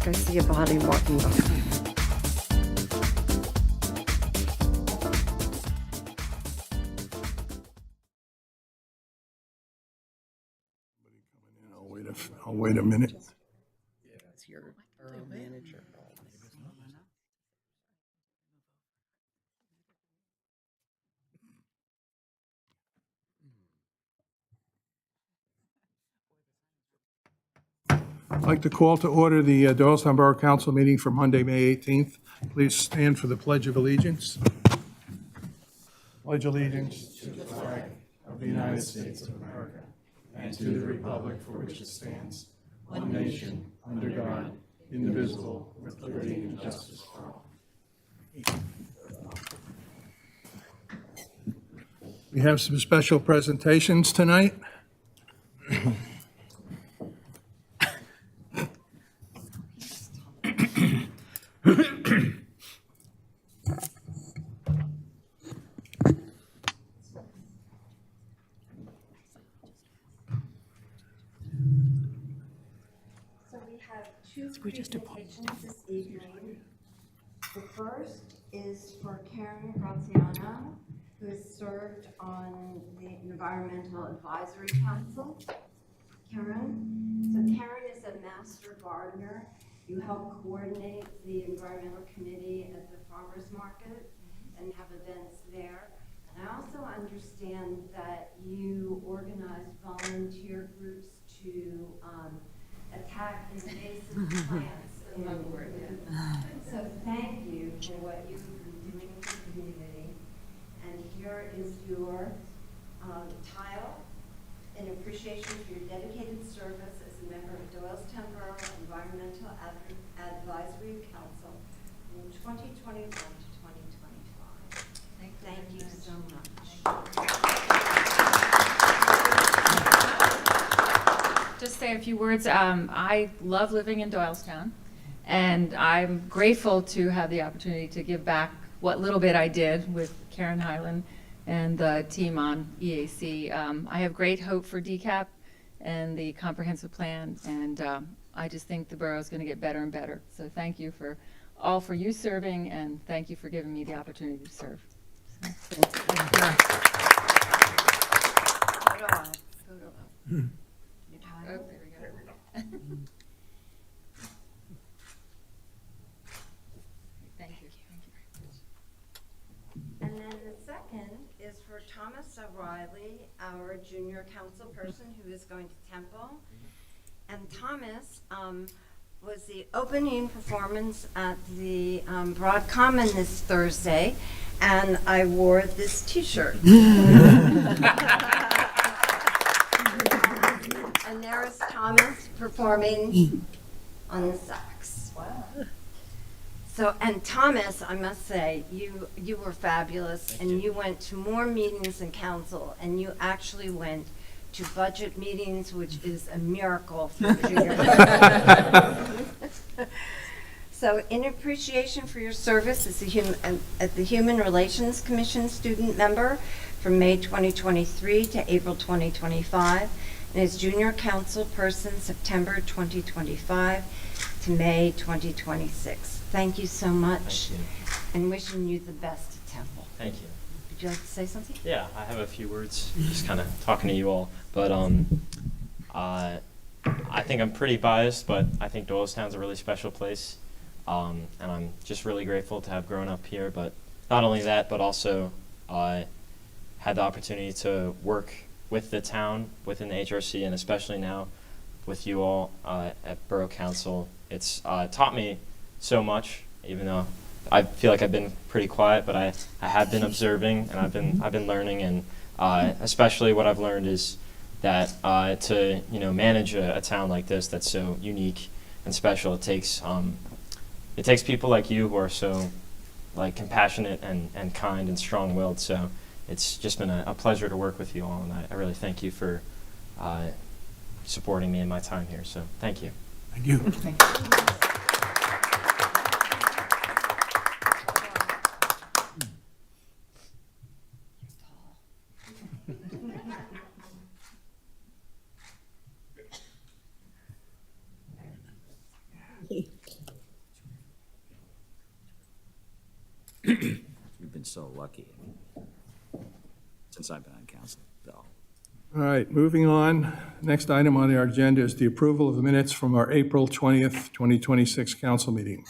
I see a body walking by. I'll wait a minute. It's your borough manager. I'd like to call to order the Doylestown Borough Council meeting for Monday, May 18th. Please stand for the Pledge of Allegiance. Pledge allegiance to the flag of the United States of America and to the republic for which it stands, one nation, under God, indivisible, with liberty and justice for all. We have some special presentations tonight. So we have two presentations this evening. The first is for Karen Graziano, who has served on the Environmental Advisory Council. Karen is a master gardener. You help coordinate the environmental committee at the farmers market and have events there. And I also understand that you organize volunteer groups to attack invasive plants. So thank you for what you've been doing for the community. And here is your tile in appreciation for your dedicated service as a member of Doylestown Borough Environmental Advisory Council from 2021 to 2025. Thank you so much. Just say a few words. I love living in Doylestown, and I'm grateful to have the opportunity to give back what little bit I did with Karen Hyland and the team on EAC. I have great hope for DCAP and the comprehensive plan, and I just think the borough is going to get better and better. So thank you for you serving, and thank you for giving me the opportunity to serve. So, Oh, there we go. Thank you. Thank you very much. And then the second is for Thomas O'Reilly, our junior council person who is going to Temple. And Thomas was the opening performance at the Broad Common this Thursday, and I wore this t-shirt. And there is Thomas performing on the sax. Wow. So, and Thomas, I must say, you were fabulous, and you went to more meetings than council, and you actually went to budget meetings, which is a miracle for a junior. So, in appreciation for your service as the Human Relations Commission student member from May 2023 to April 2025, and as junior council person September 2025 to May 2026. Thank you so much. Thank you. And wishing you the best at Temple. Thank you. Would you like to say something? Yeah, I have a few words, just kind of talking to you all. But I think I'm pretty biased, but I think Doylestown's a really special place. And I'm just really grateful to have grown up here. But not only that, but also had the opportunity to work with the town, within the HRC, and especially now with you all at Borough Council. It's taught me so much, even though I feel like I've been pretty quiet, but I have been observing, and I've been learning, and especially what I've learned is that to manage a town like this that's so unique and special, it takes people like you who are so compassionate and kind and strong-willed. So it's just been a pleasure to work with you all, and I really thank you for supporting me in my time here. So thank you. Thank you. Thank you. so lucky since I've been on council, so. All right, moving on. Next item on our agenda is the approval of the minutes from our April 20th, 2026 council meeting.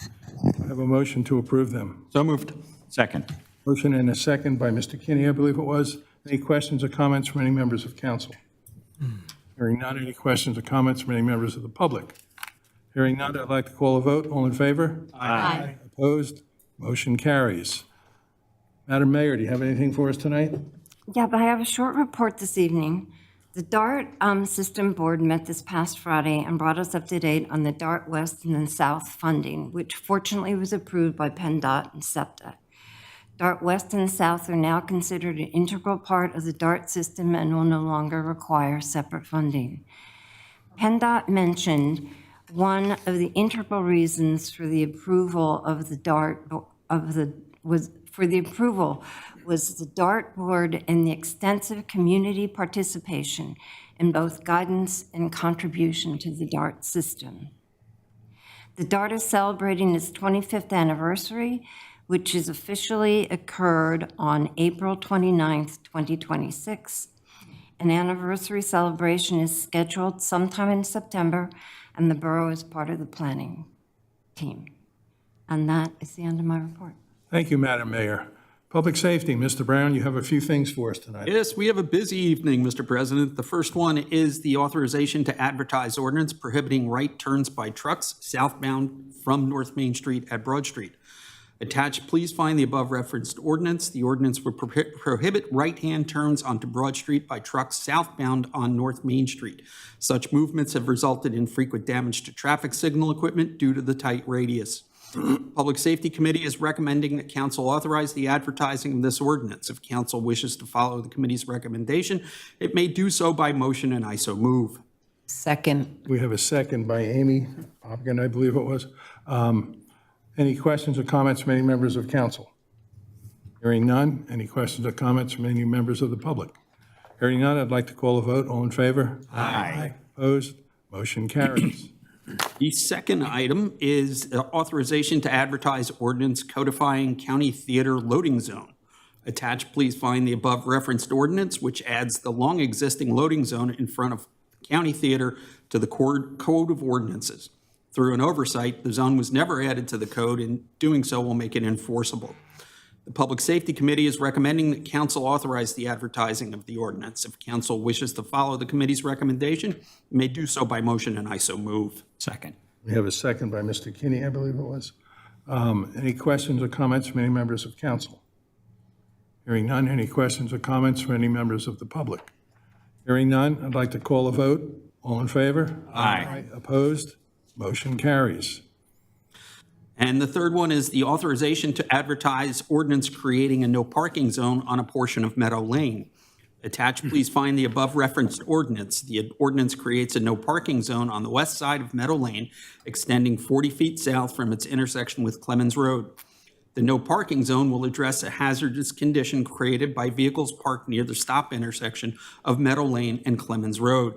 I have a motion to approve them. So moved. Second. Motion and a second by Mr. Kinney, I believe it was. Any questions or comments from any members of council? Hearing none, any questions or comments from any members of the public? Hearing none, I'd like to call a vote. All in favor? Aye. Opposed? Motion carries. Madam Mayor, do you have anything for us tonight? Yeah, but I have a short report this evening. The DART System Board met this past Friday and brought us up to date on the DART West and the South funding, which fortunately was approved by PennDOT and SEPTA. DART West and South are now considered an integral part of the DART system and will no longer require separate funding. PennDOT mentioned one of the integral reasons for the approval of the DART was the DART board and the extensive community participation in both guidance and contribution to the DART system. The DART is celebrating its 25th anniversary, which is officially occurred on April 29th, 2026. An anniversary celebration is scheduled sometime in September, and the borough is part of the planning team. And that is the end of my report. Thank you, Madam Mayor. Public Safety, Mr. Brown, you have a few things for us tonight. Yes, we have a busy evening, Mr. President. The first one is the authorization to advertise ordinance prohibiting right turns by trucks southbound from North Main Street at Broad Street. Attached, please find the above referenced ordinance. The ordinance would prohibit right-hand turns onto Broad Street by trucks southbound on North Main Street. Such movements have resulted in frequent damage to traffic signal equipment due to the tight radius. Public Safety Committee is recommending that council authorize the advertising of this ordinance. If council wishes to follow the committee's recommendation, it may do so by motion, and I so move. Second. We have a second by Amy Hopkins, I believe it was. Any questions or comments from any members of council? Hearing none. Any questions or comments from any members of the public? Hearing none, I'd like to call a vote. All in favor? Aye. Opposed? Motion carries. The second item is authorization to advertise ordinance codifying county theater loading zone. Attached, please find the above referenced ordinance, which adds the long existing loading zone in front of county theater to the code of ordinances. Through an oversight, the zone was never added to the code, and doing so will make it enforceable. The Public Safety Committee is recommending that council authorize the advertising of the ordinance. If council wishes to follow the committee's recommendation, it may do so by motion, and I so move. Second. We have a second by Mr. Kinney, I believe it was. Any questions or comments from any members of council? Hearing none. Any questions or comments from any members of the public? Hearing none, I'd like to call a vote. All in favor? Aye. Opposed? Motion carries. And the third one is the authorization to advertise ordinance creating a no parking zone on a portion of Meadow Lane. Attached, please find the above referenced ordinance. The ordinance creates a no parking zone on the west side of Meadow Lane, extending 40 feet south from its intersection with Clemens Road. The no parking zone will address a hazardous condition created by vehicles parked near the stop intersection of Meadow Lane and Clemens Road.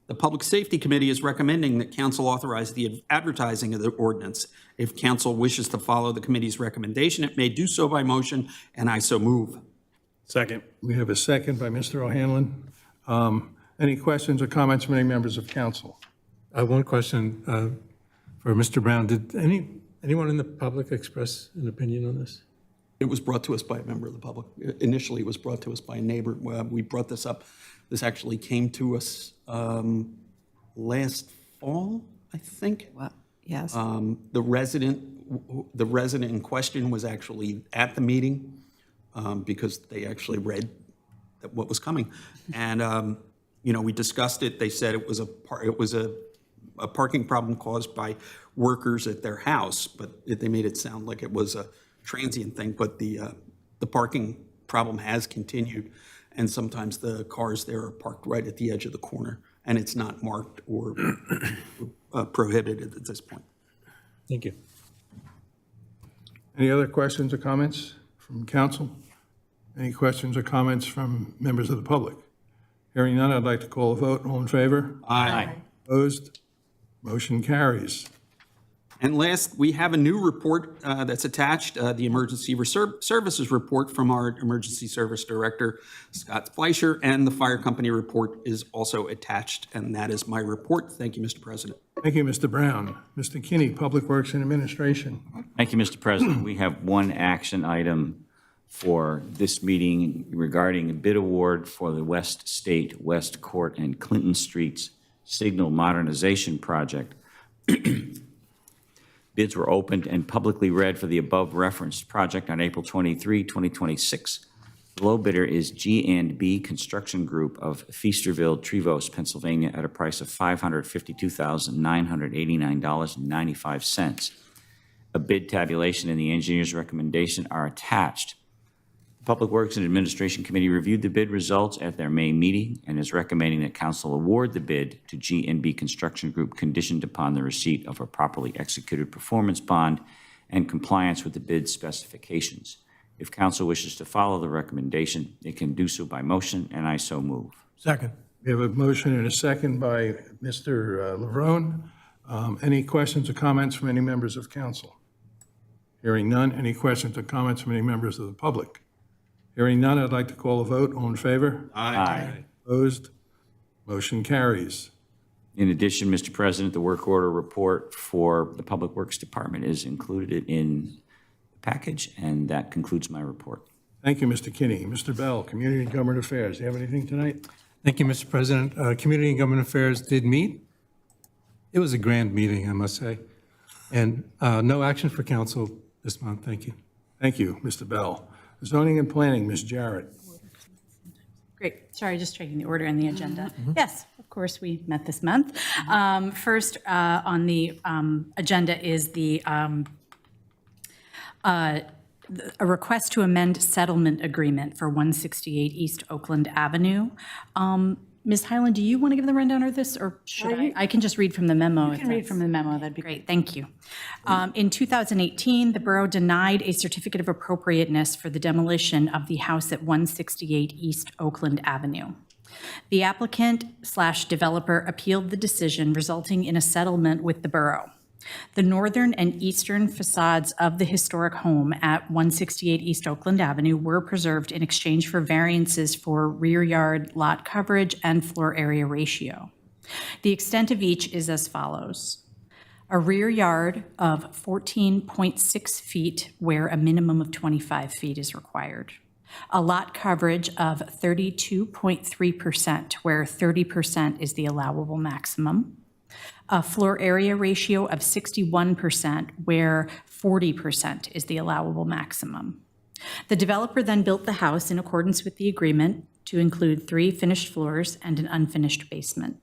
The Public Safety Committee is recommending that council authorize the advertising of the ordinance. If council wishes to follow the committee's recommendation, it may do so by motion, and I so move. Second. We have a second by Mr. O'Hanlon. Any questions or comments from any members of council? One question for Mr. Brown. Did anyone in the public express an opinion on this? It was brought to us by a member of the public. Initially, it was brought to us by a neighbor. We brought this up. This actually came to us last fall, I think. Well, yes. The resident in question was actually at the meeting because they actually read what was coming. And, we discussed it. They said it was a parking problem caused by workers at their house, but they made it sound like it was a transient thing. But the parking problem has continued, and sometimes the cars there are parked right at the edge of the corner, and it's not marked or prohibited at this point. Thank you. Any other questions or comments from council? Any questions or comments from members of the public? Hearing none, I'd like to call a vote. All in favor? Aye. Opposed? Motion carries. And last, we have a new report that's attached, the Emergency Services Report from our Emergency Service Director, Scott Fleischer, and the Fire Company report is also attached, and that is my report. Thank you, Mr. President. Thank you, Mr. Brown. Mr. Kinney, Public Works and Administration. Thank you, Mr. President. We have one action item for this meeting regarding a bid award for the West State, West Court, and Clinton Streets Signal Modernization Project. Bids were opened and publicly read for the above referenced project on April 23, 2026. The low bidder is G&B Construction Group of Feasterville, Trevose, Pennsylvania, at a price of $552,989.95. A bid tabulation and the engineer's recommendation are attached. The Public Works and Administration Committee reviewed the bid results at their May meeting and is recommending that council award the bid to G&B Construction Group conditioned upon the receipt of a properly executed performance bond and compliance with the bid specifications. If council wishes to follow the recommendation, it can do so by motion, and I so move. Second. We have a motion and a second by Mr. Lerone. Any questions or comments from any members of council? Hearing none. Any questions or comments from any members of the public? Hearing none, I'd like to call a vote. All in favor? Aye. Opposed? Motion carries. In addition, Mr. President, the work order report for the Public Works Department is included in the package, and that concludes my report. Thank you, Mr. Kinney. Mr. Bell, Community and Government Affairs. Do you have anything tonight? Thank you, Mr. President. Community and Government Affairs did meet. It was a grand meeting, I must say. And no action for council this month. Thank you. Thank you, Mr. Bell. Zoning and Planning, Ms. Jarrett. Great. Sorry, just checking the order and the agenda. Yes, of course, we met this month. First on the agenda is a request to amend settlement agreement for 168 East Oakland Avenue. Ms. Highland, do you want to give the rundown of this, or should I? I can just read from the memo. You can read from the memo, that'd be Great, thank you. In 2018, the borough denied a certificate of appropriateness for the demolition of the house at 168 East Oakland Avenue. The applicant/developer appealed the decision, resulting in a settlement with the borough. The northern and eastern facades of the historic home at 168 East Oakland Avenue were preserved in exchange for variances for rear yard lot coverage and floor area ratio. The extent of each is as follows. A rear yard of 14.6 feet where a minimum of 25 feet is required. A lot coverage of 32.3% where 30% is the allowable maximum. A floor area ratio of 61% where 40% is the allowable maximum. The developer then built the house in accordance with the agreement to include 3 finished floors and an unfinished basement.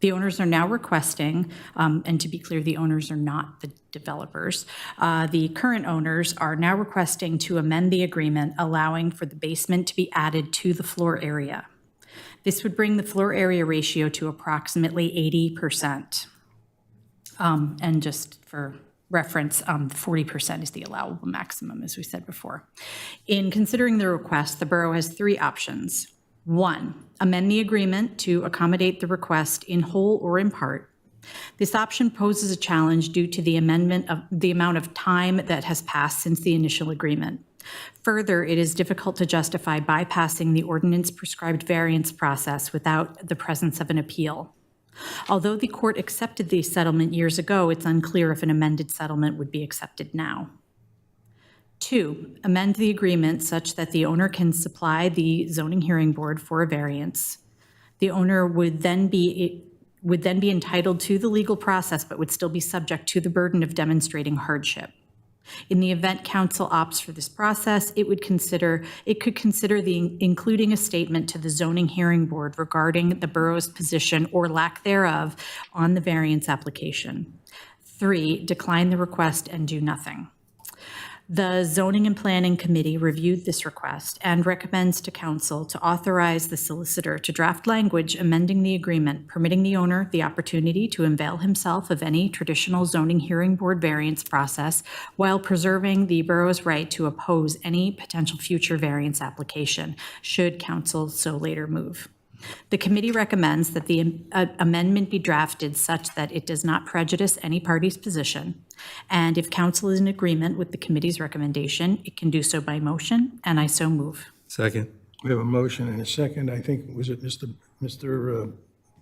The owners are now requesting, and to be clear, the owners are not the developers. The current owners are now requesting to amend the agreement, allowing for the basement to be added to the floor area. This would bring the floor area ratio to approximately 80%. And just for reference, 40% is the allowable maximum, as we said before. In considering the request, the borough has 3 options. 1, amend the agreement to accommodate the request in whole or in part. This option poses a challenge due to the amendment of the amount of time that has passed since the initial agreement. Further, it is difficult to justify bypassing the ordinance prescribed variance process without the presence of an appeal. Although the court accepted the settlement years ago, it's unclear if an amended settlement would be accepted now. 2, amend the agreement such that the owner can supply the zoning hearing board for a variance. The owner would then be entitled to the legal process, but would still be subject to the burden of demonstrating hardship. In the event council opts for this process, it could consider including a statement to the zoning hearing board regarding the borough's position or lack thereof on the variance application. 3, decline the request and do nothing. The Zoning and Planning Committee reviewed this request and recommends to council to authorize the solicitor to draft language amending the agreement, permitting the owner the opportunity to avail himself of any traditional zoning hearing board variance process while preserving the borough's right to oppose any potential future variance application, should council so later move. The committee recommends that the amendment be drafted such that it does not prejudice any party's position. And if council is in agreement with the committee's recommendation, it can do so by motion, and I so move. Second. We have a motion and a second. I think, was it Mr.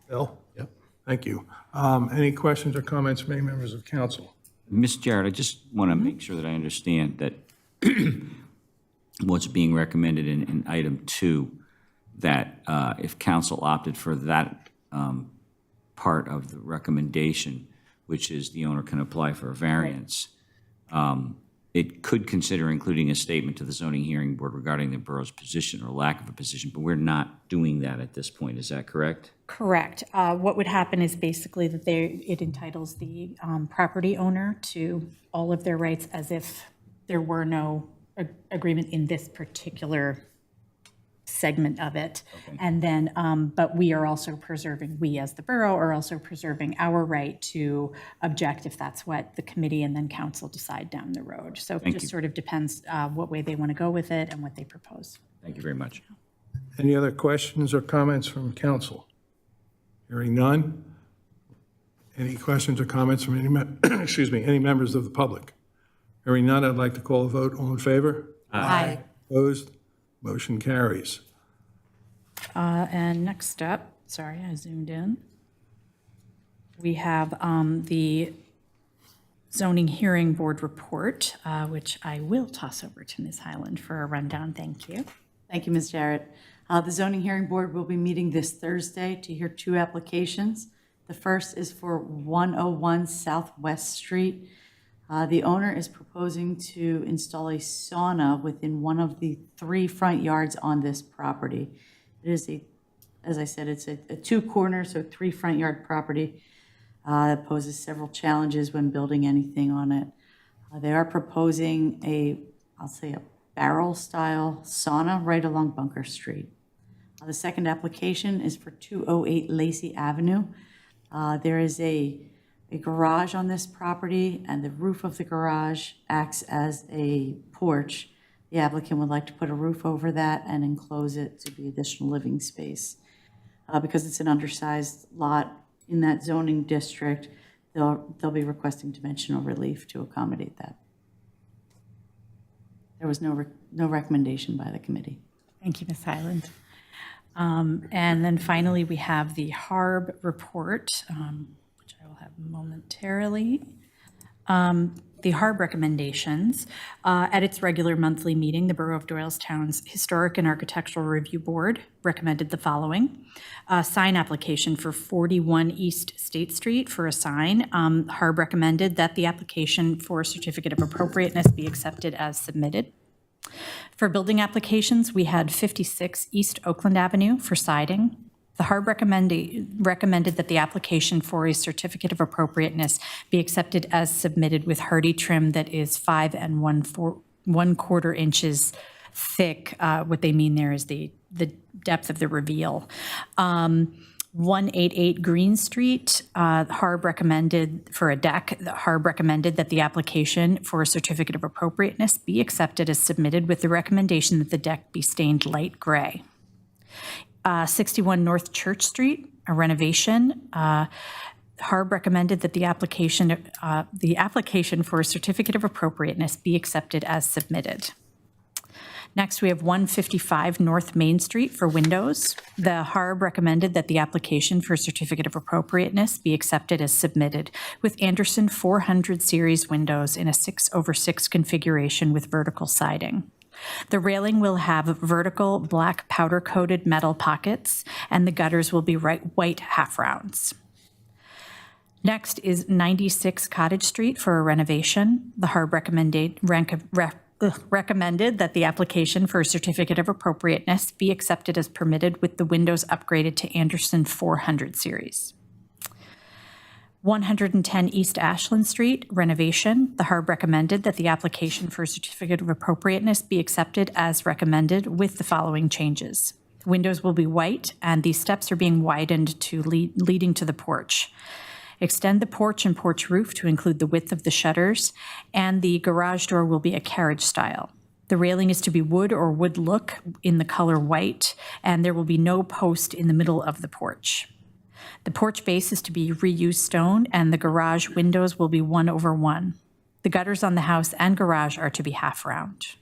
Bell? Yep. Thank you. Any questions or comments from any members of council? Ms. Jarrett, I just want to make sure that I understand that what's being recommended in item 2, that if council opted for that part of the recommendation, which is the owner can apply for a variance, it could consider including a statement to the zoning hearing board regarding the borough's position or lack of a position, but we're not doing that at this point. Is that correct? Correct. What would happen is basically that it entitles the property owner to all of their rights as if there were no agreement in this particular segment of it. Okay. And then, but we are also preserving, we as the borough are also preserving our right to object if that's what the committee and then council decide down the road. So it Thank just you. sort of depends what way they want to go with it and what they propose. Thank you very much. Any other questions or comments from council? Hearing none. Any questions or comments from any members of the public? Hearing none, I'd like to call a vote. All in favor? Aye. Opposed? Motion carries. And next up, sorry, I zoomed in. We have the zoning hearing board report, which I will toss over to Ms. Highland for a rundown. Thank you. Thank you, Ms. Jarrett. The zoning hearing board will be meeting this Thursday to hear 2 applications. The first is for 101 Southwest Street. The owner is proposing to install a sauna within one of the 3 front yards on this property. It is as I said, it's a 2-corner, so 3 front yard property that poses several challenges when building anything on it. They are proposing I'll say a barrel-style sauna right along Bunker Street. The second application is for 208 Lacey Avenue. There is a garage on this property, and the roof of the garage acts as a porch. The applicant would like to put a roof over that and enclose it to be additional living space. Because it's an undersized lot in that zoning district, they'll be requesting dimensional relief to accommodate that. There was no recommendation by the committee. Thank you, Ms. Highland. And then finally, we have the HARB report, which I will have momentarily. The HARB recommendations. At its regular monthly meeting, the Borough of Doylestown's Historic and Architectural Review Board recommended the following. A sign application for 41 East State Street for a sign. HARB recommended that the application for a certificate of appropriateness be accepted as submitted. For building applications, we had 56 East Oakland Avenue for siding. The HARB recommended that the application for a certificate of appropriateness be accepted as submitted with hardy trim that is 5 1/4 inches thick. What they mean there is the depth of the reveal. 188 Green Street, HARB recommended for a deck. The HARB recommended that the application for a certificate of appropriateness be accepted as submitted with the recommendation that the deck be stained light gray. 61 North Church Street, a renovation. HARB recommended that the application for a certificate of appropriateness be accepted as submitted. Next, we have 155 North Main Street for windows. The HARB recommended that the application for a certificate of appropriateness be accepted as submitted with Anderson 400 series windows in a 6/6 configuration with vertical siding. The railing will have vertical black powder-coated metal pockets, and the gutters will be white half-rounds. Next is 96 Cottage Street for a renovation. The HARB recommended that the application for a certificate of appropriateness be accepted as permitted with the windows upgraded to Anderson 400 series. 110 East Ashland Street, renovation. The HARB recommended that the application for a certificate of appropriateness be accepted as recommended with the following changes. Windows will be white, and these steps are being widened to leading to the porch. Extend the porch and porch roof to include the width of the shutters, and the garage door will be a carriage style. The railing is to be wood or wood look in the color white, and there will be no post in the middle of the porch. The porch base is to be reused stone, and the garage windows will be 1/1. The gutters on the house and garage are to be half round.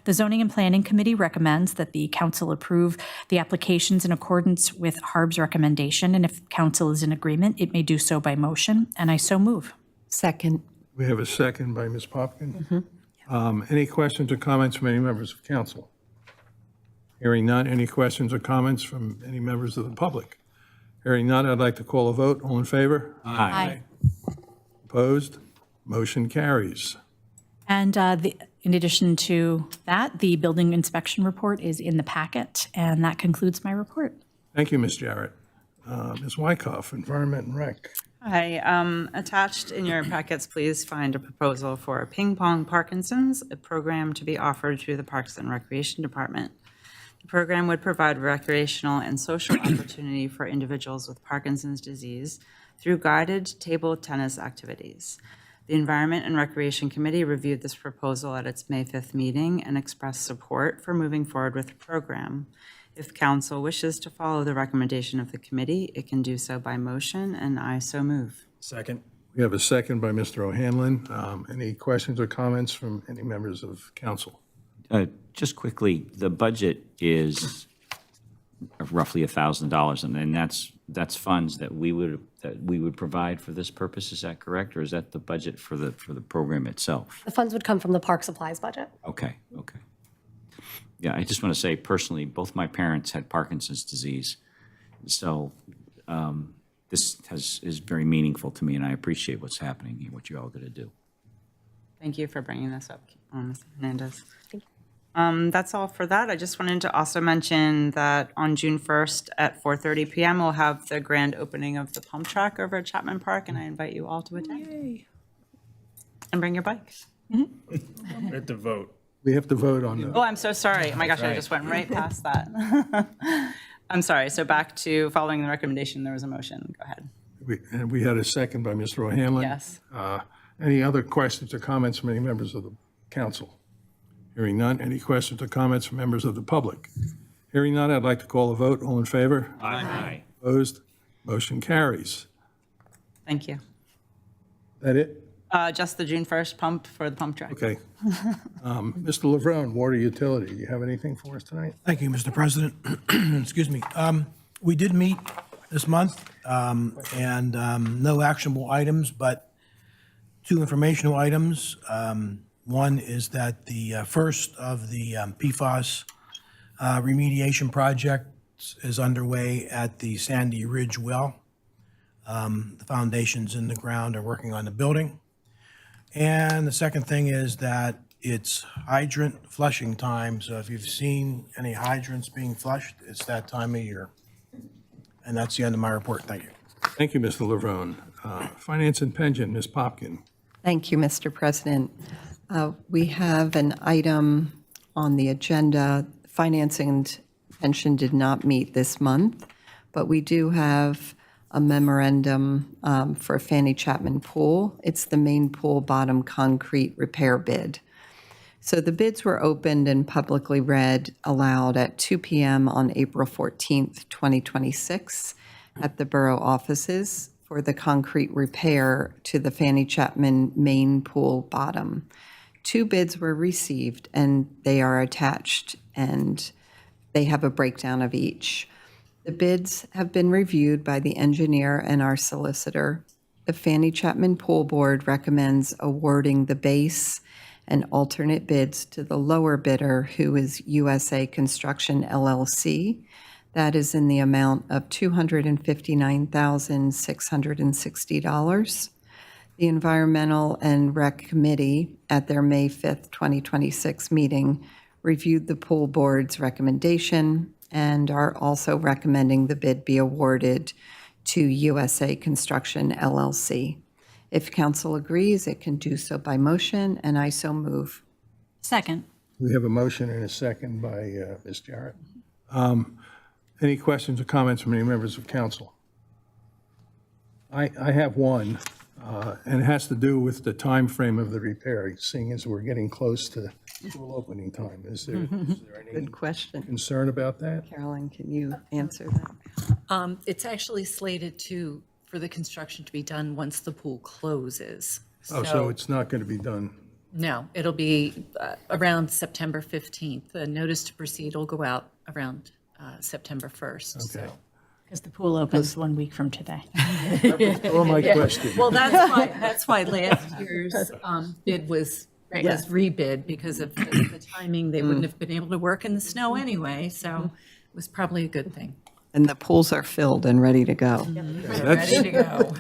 The Zoning and Planning Committee recommends that the council approve the applications in accordance with HARB's recommendation, and if council is in agreement, it may do so by motion, and I so move. Second. We have a second by Ms. Popkin. Any questions or comments from any members of council? Hearing none, any questions or comments from any members of the public? Hearing none, I'd like to call a vote. All in favor? Aye. Opposed? Motion carries. And in addition to that, the building inspection report is in the packet, and that concludes my report. Thank you, Ms. Jarrett. Ms. Wyckoff, Environment and Rec. Hi, attached in your packets, please find a proposal for Ping Pong Parkinson's, a program to be offered through the Parks and Recreation Department. The program would provide recreational and social opportunity for individuals with Parkinson's disease through guided table tennis activities. The Environment and Recreation Committee reviewed this proposal at its May 5th meeting and expressed support for moving forward with the program. If council wishes to follow the recommendation of the committee, it can do so by motion, and I so move. Second. We have a second by Mr. O'Hanlon. Any questions or comments from any members of council? Just quickly, the budget is roughly $1,000, and then that's funds that we would provide for this purpose. Is that correct, or is that the budget for the program itself? The funds would come from the park supplies budget. Okay. Yeah, I just want to say personally, both my parents had Parkinson's disease, so this is very meaningful to me, and I appreciate what's happening and what you're all going to do. Thank you for bringing this up, Ms. Hernandez. That's all for that. I just wanted to also mention that on June 1st at 4:30 p.m., we'll have the grand opening of the pump track over at Chapman Park, and I invite you all to attend. Yay. And bring your bikes. We have to vote. We have to vote on Oh, I'm so sorry. Oh my gosh, I just went right past that. I'm sorry. So back to following the recommendation, there was a motion. Go ahead. And we had a second by Mr. O'Hanlon. Yes. Any other questions or comments from any members of the council? Hearing none, any questions or comments from members of the public? Hearing none, I'd like to call a vote. All in favor? Aye. Opposed? Motion carries. Thank you. That it? Just the June 1st pump for the pump track. Okay. Mr. Lavrone, Water Utility, do you have anything for us tonight? Thank you, Mr. President. Excuse me. We did meet this month, and no actionable items, but two informational items. One is that the first of the PFAS remediation project is underway at the Sandy Ridge well. The foundations in the ground are working on the building. And the second thing is that it's hydrant flushing time. So if you've seen any hydrants being flushed, it's that time of year. And that's the end of my report. Thank you. Thank you, Mr. Lavrone. Finance and Pension, Ms. Popkin. Thank you, Mr. President. We have an item on the agenda. Financing and Pension did not meet this month, but we do have a memorandum for Fanny Chapman Pool. It's the main pool bottom concrete repair bid. So the bids were opened and publicly read aloud at 2 p.m. on April 14th, 2026 at the borough offices for the concrete repair to the Fanny Chapman main pool bottom. 2 bids were received and they are attached and they have a breakdown of each. The bids have been reviewed by the engineer and our solicitor. The Fanny Chapman Pool Board recommends awarding the base and alternate bids to the lower bidder, who is USA Construction LLC. That is in the amount of $259,660. The Environmental and Rec Committee, at their May 5th, 2026 meeting, reviewed the pool board's recommendation and are also recommending the bid be awarded to USA Construction LLC. If council agrees, it can do so by motion, and I so move. Second. We have a motion and a second by Ms. Jarrett. Any questions or comments from any members of council? I have one. And it has to do with the time frame of the repair, seeing as we're getting close to school opening time. Is there any Good question. concern about that? Carolyn, can you answer that? It's actually slated for the construction to be done once the pool closes. Oh, so it's not going to be done. No, it'll be around September 15th. The notice to proceed will go out around September 1st. Okay. Because the pool opens 1 week from today. All my questions. Well, that's why last year's bid was rebid, because of the timing. They wouldn't have been able to work in the snow anyway, so it was probably a good thing. And the pools are filled and ready to go. Ready to go.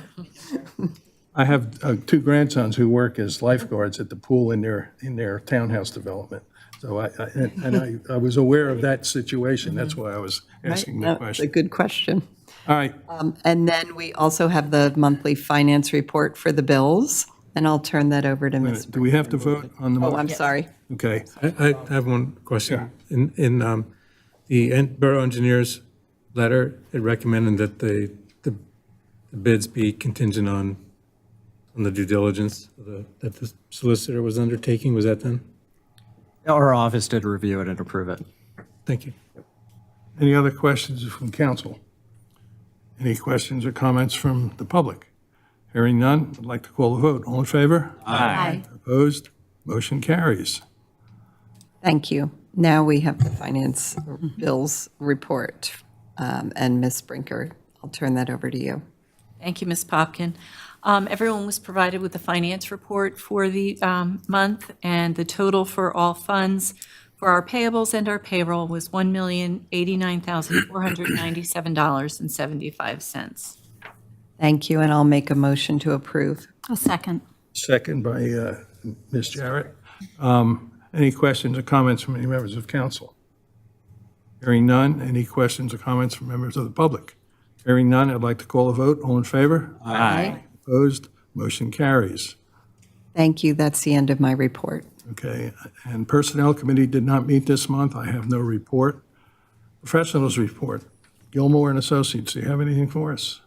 I have two grandsons who work as lifeguards at the pool in their townhouse development. So I was aware of that situation. That's why I was asking the That's a question. good question. All right, And then we also have the monthly finance report for the bills, and I'll turn that over to Ms. do we have to vote on the? Oh, I'm sorry. Okay. I have one question. In the borough engineer's letter, it recommended that the bids be contingent on the due diligence that the solicitor was undertaking. Was that done? Our office did review it and approve it. Thank you. Any other questions from council? Any questions or comments from the public? Hearing none, I'd like to call a vote. All in favor? Aye. Opposed? Motion carries. Thank you. Now we have the finance bills report. And Ms. Brinker, I'll turn that over to you. Thank you, Ms. Popkin. Everyone was provided with the finance report for the month, and the total for all funds for our payables and our payroll was $1,089,497.75. Thank you, and I'll make a motion to approve. A second. Second by Ms. Jarrett. Any questions or comments from any members of council? Hearing none. Any questions or comments from members of the public? Hearing none, I'd like to call a vote. All in favor? Aye. Opposed? Motion carries. Thank you. That's the end of my report. Okay, and Personnel Committee did not meet this month. I have no report. Professionals report. Gilmore and Associates, do you have anything for us?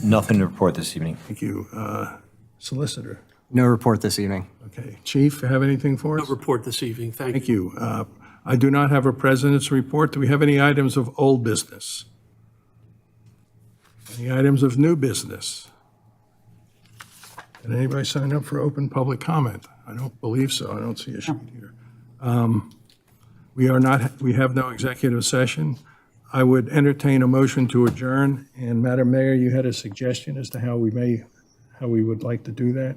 Nothing to report this evening. Thank you. Solicitor. No report this evening. Okay. Chief, have anything for us? No report this evening. Thank you. Thank you. I do not have a president's report. Do we have any items of old business? Any items of new business? Did anybody sign up for open public comment? I don't believe so. I don't see a sheet here. We have no executive session. I would entertain a motion to adjourn. And Madam Mayor, you had a suggestion as to how we would like to do that?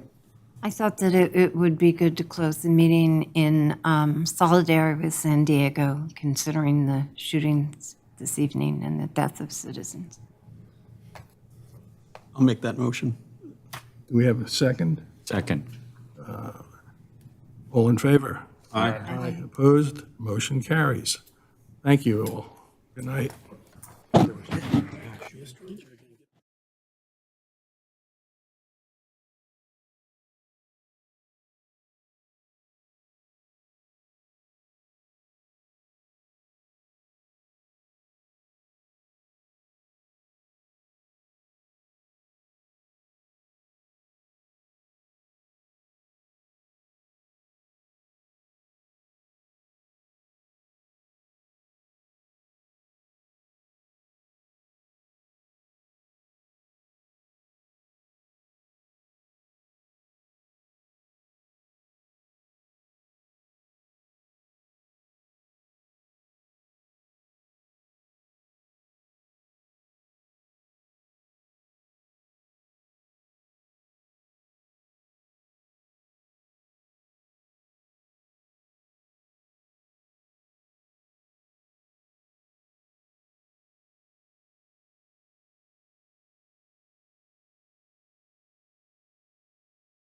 I thought that it would be good to close the meeting in solidarity with San Diego, considering the shootings this evening and the death of citizens. I'll make that motion. Do we have a second? Second. All in favor? Aye. Opposed? Motion carries. Thank you all. Good night.